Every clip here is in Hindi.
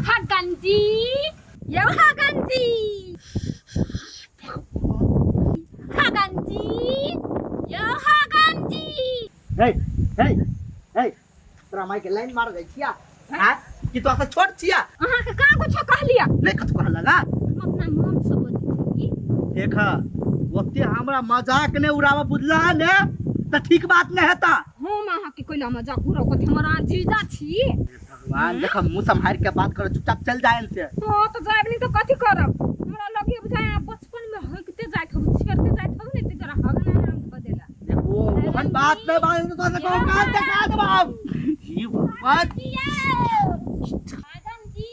Haganji, yo Haganji, Haganji, yo Haganji. Hey, hey, hey, तोरा माई के लाइन मार गई छिया हां कि तो ऐसा छोड़ छिया अहाँ के का कुछ कह लिया नहीं कत कहला ना हम अपना मन से बोली देखा ओते हमरा मजाक ने उड़ावा बुझला ने त ठीक बात ने हेता हम अहाँ के कोइला मजाक उड़ाव के हमरा जीजा छी भगवान देखा मुंह संभाल के बात कर चुपचाप चल जाए से हां तो जाब नहीं तो कथि करब हमरा लगे बुझाय बचपन में हकते जात हो छेड़ते जात हो ने तेरा हगना नाम बदेला देखो ओहन बात नहीं बात तो से कहो कान देखा दबाब जी भगवान हागंजी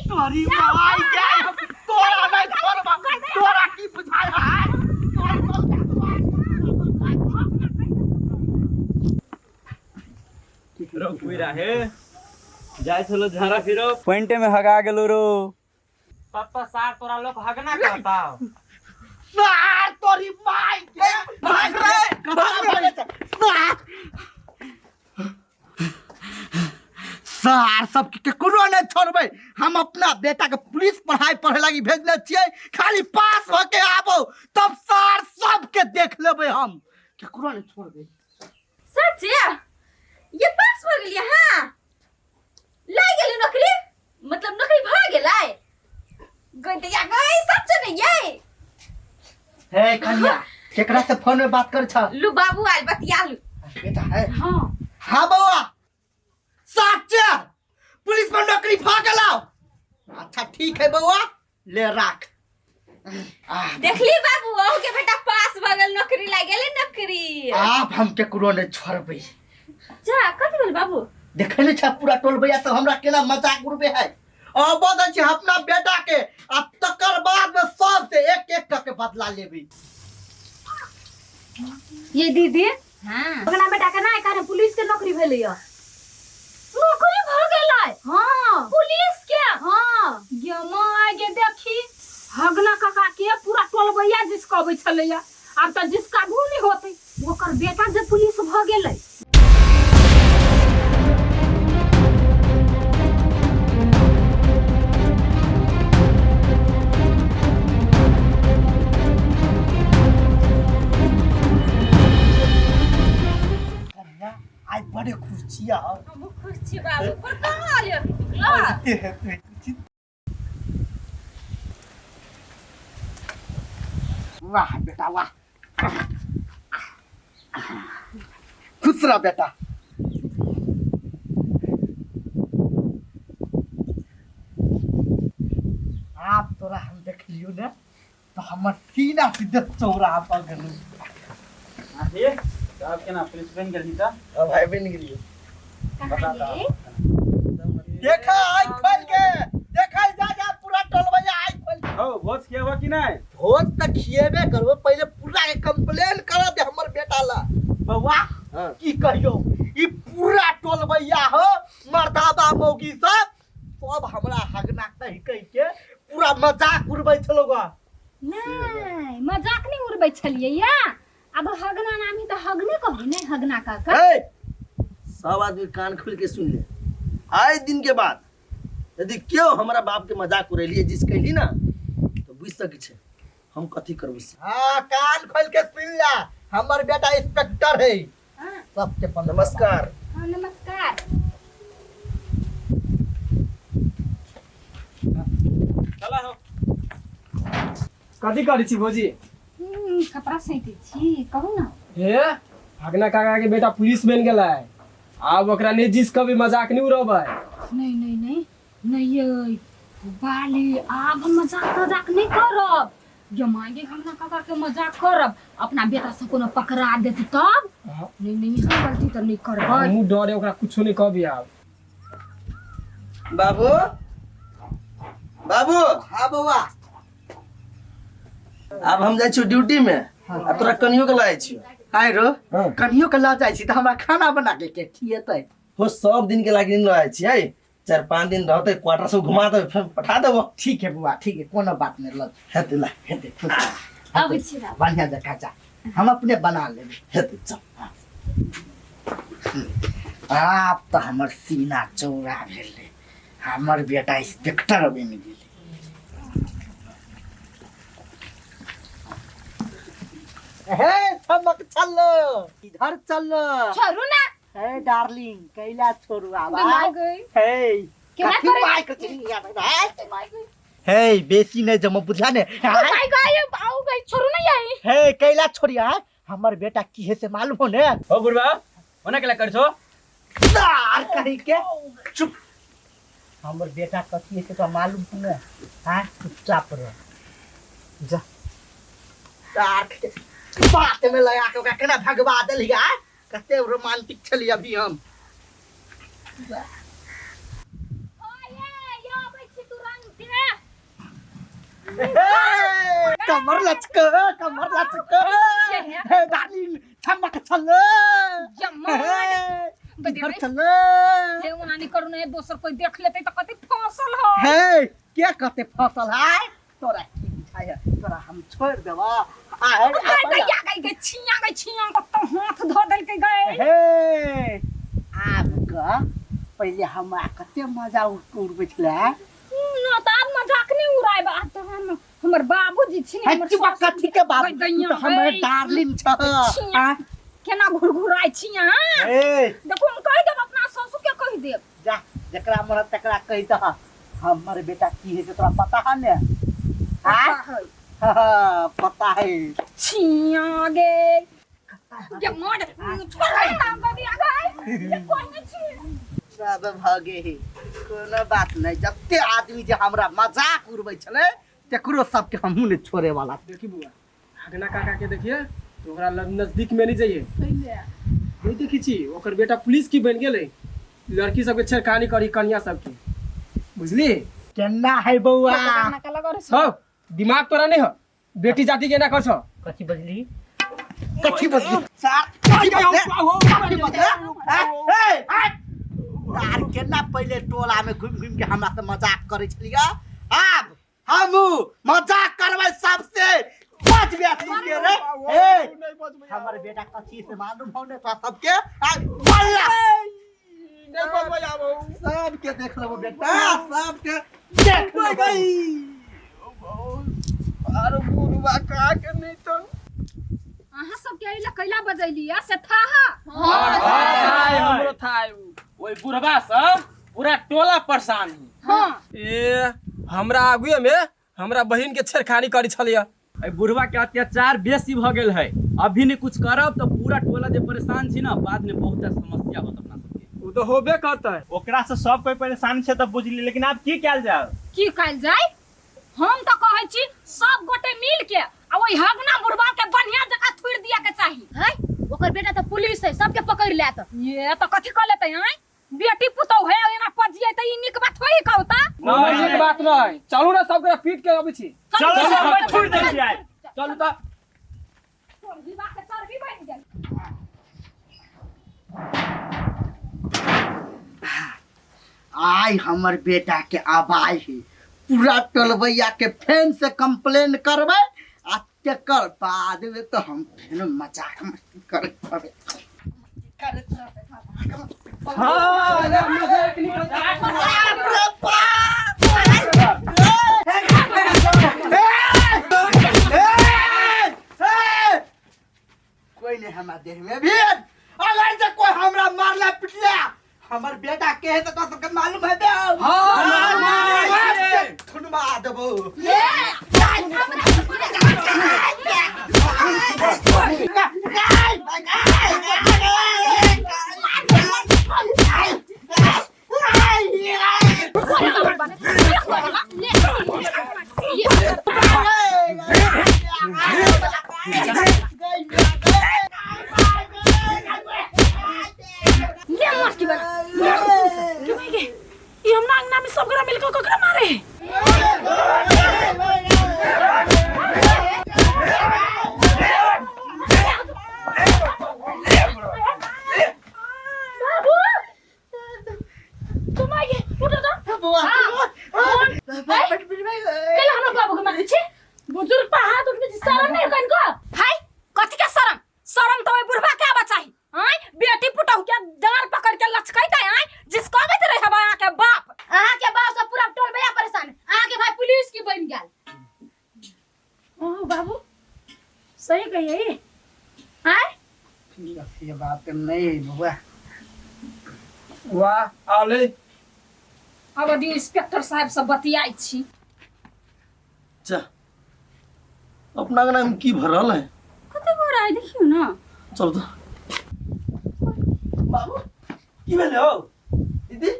तोरी माई के तोरा नहीं छोड़बा तोरा की बुझाय है रो कुइरा हे जाय चलो झारा फिरो पॉइंटे में हगा गेलो रो पापा सार तोरा लोग हगना कहता सार तोरी माई के भाग रे सार सब के कोनो नहीं छोड़बे हम अपना बेटा के पुलिस पढ़ाई पढ़े लगी भेजले छिए खाली पास होके आबो तब सार सब के देख लेबे हम केकरो नहीं छोड़बे सच ये पास हो गेलिए हां लाई गेली नौकरी मतलब नौकरी भ गेलै गंतिया गई सच नहीं ये हे कन्या केकरा से फोन में बात कर छ लू बाबू आल बतिया लू बेटा है हां हां बउआ सच पुलिस में नौकरी भ गेलौ अच्छा ठीक है बउआ ले राख देखली बाबू ओहू के बेटा पास भ गेल नौकरी लाई गेलै नौकरी आप हम केकरो नहीं छोड़बे जा कथि बोल बाबू देखे नहीं छ पूरा टोल भैया सब हमरा केना मजाक उड़बे है अब बदल छी अपना बेटा के आ तकर बाद में सब से एक एक करके बदला लेबे ये दीदी हां ओकरा बेटा के ना कारण पुलिस के नौकरी भेलै य नौकरी भ गेलै हां पुलिस के हां गे माय गे देखी हगना काका के पूरा टोल भैया जिसका अबै छलै य अब त जिसका भूमि होतै ओकर बेटा जे पुलिस भ गेलै आज बड़े खुश छिया हम खुश छी बाबू पर कहां आलियो वाह बेटा वाह खुश रह बेटा आप तोरा हम देख लियो ने तो हमर सीना सीधे चौराहा पर गेलू हे साहब के ना पुलिस बन गेली त अब भाई बन गेलियो कहां देखा आई खोल के देखा जा पूरा टोलबैया आई खोल के हो भोज कियावा कि नहीं भोज तक खिएबे करबो पहले पूरा के कंप्लेन कर दे हमर बेटा ला बउआ की कहियो ई पूरा टोलबैया हो मर्दाबा मौगी सब हमरा हगना कहि के पूरा मजाक उड़बै छलो ग नहीं मजाक नहीं उड़बै छलिए या अब हगना नामी तो हगने कहबे नहीं हगना काका ए सब आदमी कान खोल के सुन ले आए दिन के बाद यदि क्यों हमारा बाप के मजाक उड़ेलिए जिस कहली ना तो बुझ सके छे हम कथी करबो से हां कान खोल के सुन ला हमर बेटा इंस्पेक्टर है हां सबके नमस्कार हां नमस्कार चला हो कथी करै छी भोजी कपड़ा सैते छी कहू ना हे हगना काका के बेटा पुलिस बन गेलै आब ओकरा ने जिस कभी मजाक नहीं उड़ाबै नहीं ये बाली आब हम मजाक नहीं करब जो मांगे हमरा काका के मजाक करब अपना बेटा से कोनो पकड़ा देत तब नहीं हम गलती तो नहीं करब हमहू डरे ओकरा कुछो नहीं कहबी आब बाबू बाबू हां बउआ अब हम जाय छी ड्यूटी में आ तोरा कनियो के लाय छी आइ रो हां कनियो के ला जाइ छी त हमरा खाना बना के खिएतै हो सब दिन के लागी नहीं लाय छी 4-5 दिन रहते क्वार्टर से घुमा दे फिर पठा देबो ठीक है बुआ ठीक है कोनो बात नहीं लग हेते ला हेते अब छी बाबू बढ़िया देखा जा हम अपने बना लेबे हेते चल आप तो हमर सीना चौड़ा भेले, हमर बेटा इंस्पेक्टर बन गेले। हे चमक चलो, इधर चलो। छोरू ना हे डार्लिंग, कैला छोरू आवा। दिमाग गई हे केना कथी करे? माय के चिड़ी याद है? दिमाग गई हे बेसी नहीं जम बुझला ने। दिमाग गई आओ गई छोरू नहीं आई हे कैला छोड़िया, हमर बेटा की है से मालूम हो ने? हो बुढ़वा ओना केला कर छो सार कहीं के चुप। हमर बेटा कथी है से तो मालूम हो ने? हां चुपचाप रह जा। सार के बात में लगा के ओकरा केना भगवा देलिया। कते रोमांटिक छली अभी हम। ओए यो बैठी तुरंत है कमर लचक, कमर लचक। हे डार्लिंग चमक चलो। जम्मा इधर चलो। हे उनानी करू नहीं दोसर कोई देख लेते तो कति फसल हो हे क्या कहते फसल है? तोरा की बुझाय है? तोरा हम छोड़ देबा। आ गई छिया को तो हाथ धो देल के गए हे आब का पहले हम कते मजा उड़बै छले। ना तो आप मजाक नहीं उड़ाए बात तो हमर बाबूजी छी ने हमर चुप कथी के बाबू, तू तो हमर डार्लिंग छ। हां केना घुरघुराई छी हां हे देखो हम कह देब अपना ससुर के कह देब जा, जकरा मन तकरा कहि दह। हमर बेटा की है से तोरा पता है ने? हां पता है। छिया गे ये मोड़ छोड़ ना बाबी आ गए ये कोई नहीं छी सब भागे ही कोनो बात नहीं। जत्ते आदमी जे हमरा मजाक उड़बै छले तेकरो सबके हमहू ने छोड़े वाला। देखी बुआ, हगना काका के देखिए तो ओकरा नजदीक में नहीं जाइए। नहीं देखी छी ओकर बेटा पुलिस की बन गेले, लड़की सबके छेड़खानी करी कन्या सबके, बुझली? केना है बौआ? ना का लगा रे सब दिमाग तोरा नहीं हो, बेटी जाति के ना कर छो। कथी बजली? कथी बजली? सार कथी बजली? ए यार केना पहले टोला में घुम घुम के हमरा से मजाक करे छलिया। अब हमू मजाक करबै सबसे। बच गया तुम के रे। ए हमर बेटा कथी से मालूम हो ने तो सबके बल्ला नहीं बजबै आबो, सबके देख लेबो बेटा, सबके देख लेबो। अरे बुढ़वा का के नहीं तो अहाँ सब के इला कैला बजैली आ से था हाय हमरो थाय। ओई बुढ़वा से पूरा टोला परेशान है। हां ए हमरा आगुए में हमरा बहिन के छेड़खानी करी छलिया। ए बुढ़वा के अत्याचार बेसी भ गेल है। अभी नहीं कुछ करब तो पूरा टोला जे परेशान छी ना, बाद में बहुत समस्या होत अपना सबके। वो तो होबे करता है। ओकरा से सब कोई परेशान छे त बुझली, लेकिन आब की कैल जाए? की कैल जाय? हम तो कहै छी सब गोटे मिल के आ ओइ हगना बुढ़वा के बढ़िया जगह थुड़ दिया के चाही है। ओकर बेटा तो पुलिस है, सबके पकड़ लेत। ये तो कथि कर लेते हैं? बेटी पुतौ है एना पजिए त ई निक बात होई कहता। नहीं एक बात नहीं, चलू ना सबके पीट के अबै छी। चलो सब कोई छोड़ दे जाए। चलू त विवाह के चर्बी बन गेल। आई हमर बेटा के आवाज है, पूरा टोलबैया के फैन से कंप्लेन करबै आ तेकर बाद में तो हम फेन मजाक मस्ती करत हबे। हां अरे मजाक नहीं कोई नहीं हमरा देह में भी अगर जे कोई हमरा मारला पिटला हमर बेटा के है तो सबके मालूम है बे। हां थुनवा देबो। ये हम नांगना में सब गरा मिलकर ककरा मारे। आय ये बात नहीं बउआ वाह आले अब अभी इंस्पेक्टर साहब से बतियाई छी। अच्छा अपना नाम की भरल है कते गोरा है देखियो ना। चल तो बाबू की भेले हो दीदी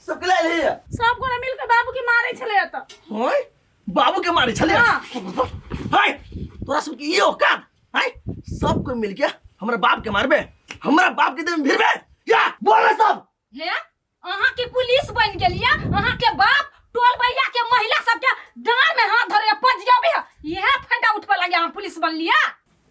सब के लाए ले सब गोरा मिलकर बाबू के मारे छले त। होय बाबू के मारे छले हाँ। हाय तोरा सब की ये औकात हाय सब कोई मिल के हमरा बाप के मारबे हमरा बाप के देह भिरबे या बोले सब हे अहाँ के पुलिस बन गेलिया, अहाँ के बाप टोल भैया के महिला सब के डांड में हाथ धरे पज जाबे। यह फायदा उठबे लगे हम पुलिस बन लिया।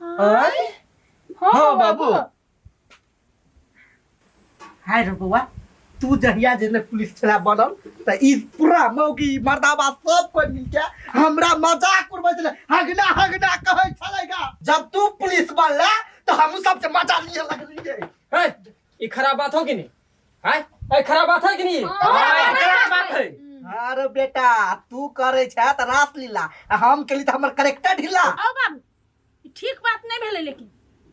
हाय हाँ बाबू हाय रे बउआ तू जहिया जेने पुलिस चला बनल त ई पूरा मौगी मर्दाबा सब कोई मिल के हमरा मजाक उड़बै छले हगना हगना कहै छलेगा। जब तू पुलिस बनला तो हम सबसे मजा लिए लगलिए। है ये खराब बात हो कि नहीं? है ए खराब बात है कि नहीं? खराब बात है। अरे बेटा तू करे छ त रास लीला हम केली त हमर करेक्टर ढीला। आओ बाबू ठीक बात नहीं भेले लेकिन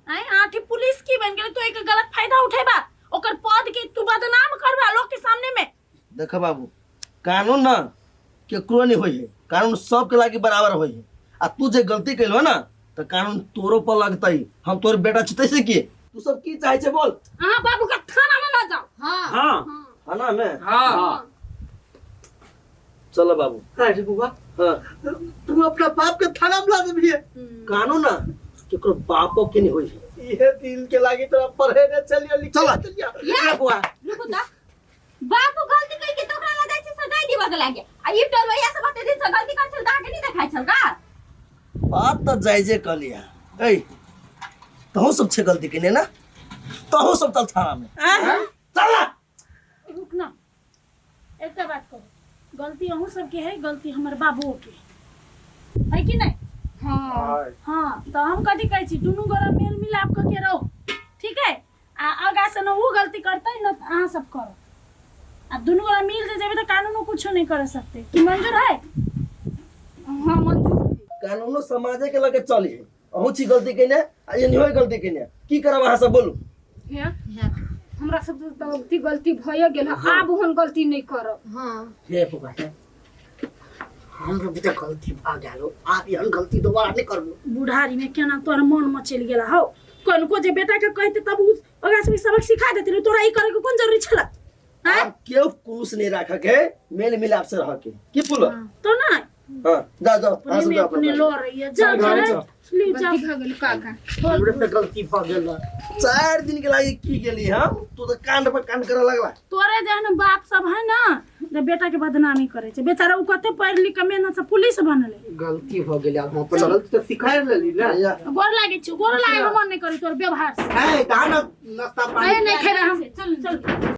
आई आठी पुलिस की बन गेले तो एक गलत फायदा उठेबा ओकर पद के तू बदनाम करबा लोग के सामने में। देख बाबू कानून ना केकरो नहीं होई है कानून सब के लागी बराबर होई है आ तू जे गलती कैलो ना तो कानून तोरो पर लगतई हम तोर बेटा छितै से की तू सब की चाहे छे बोल। अहाँ बाबू के थाना में न जाओ। हां हाँ है ना मैं हां चलो बाबू हाय रे बउआ हाँ तू अपना बाप के थाना में ला देबी। कानून ना केकरो बापो के नहीं होई है। ये दिल के लागी तोरा पढ़े न चलियो लिख चला। चलियो रे बउआ रुको त बाबू गलती कई के तोकरा लगाई छी सजाई दिबा के लागे। आ ई टोल भैया सब बते दिन से गलती कर छल दागे नहीं देखाई छल का। बात तो जायजे कर लिया ए तहु सब छे गलती केने ना तहु सब चल थाना में चल ना। रुक ना एक बात करो गलती अहू सब के है गलती हमर बाबू के है कि नहीं? हाँ तो हम कथी कहै छी दुनू गोरा मेल मिलाप क के रहो ठीक है। आ आगा से न वो गलती करते न अहाँ सब करो अब दुनू गोरा मिल जे जेबे तो कानूनो कुछो नहीं कर सकते कि मंजूर है? हां मंजूर है। कानूनो समाजे के लगे चली है अहू छी गलती केने आ ये नहीं होई गलती केने की करब अहाँ सब बोलू। हे हमरा सब तो गलती भय गेल आब ओहन गलती नहीं करब। हां हे बउआ हमरो बेटा गलती भा गेलो आप यहन गलती दोबारा नहीं करबो। बुढ़ारी में केना तोर मन मचल गेला हो कोनको जे बेटा के कहते तब ओकरा से सबक सिखा देते रे तोरा ई करे के कोन जरूरी छला? आप क्यों कुछ नहीं रखा के मेल मिलाप से रह के की बोलो तो ना हां जा जाओ अपने में अपने लो रही है जा जा ली जा गलती भ गेल काका। हमरे से गलती भा गेल 4 दिन के लागी की गेली हम तू तो कांड पर कांड करे लगला। तोरे जहन बाप सब है ना जे बेटा के बदनामी करे छे बेचारा उ कते पढ़ लिख के मेहनत से पुलिस बनले गलती हो गेल हम अपन गलती तो सिखाए लेली ना। गोर लागे छु गोर लागे मन नहीं करी तोर व्यवहार से है दाना नाश्ता पानी नहीं खेला हम चल चल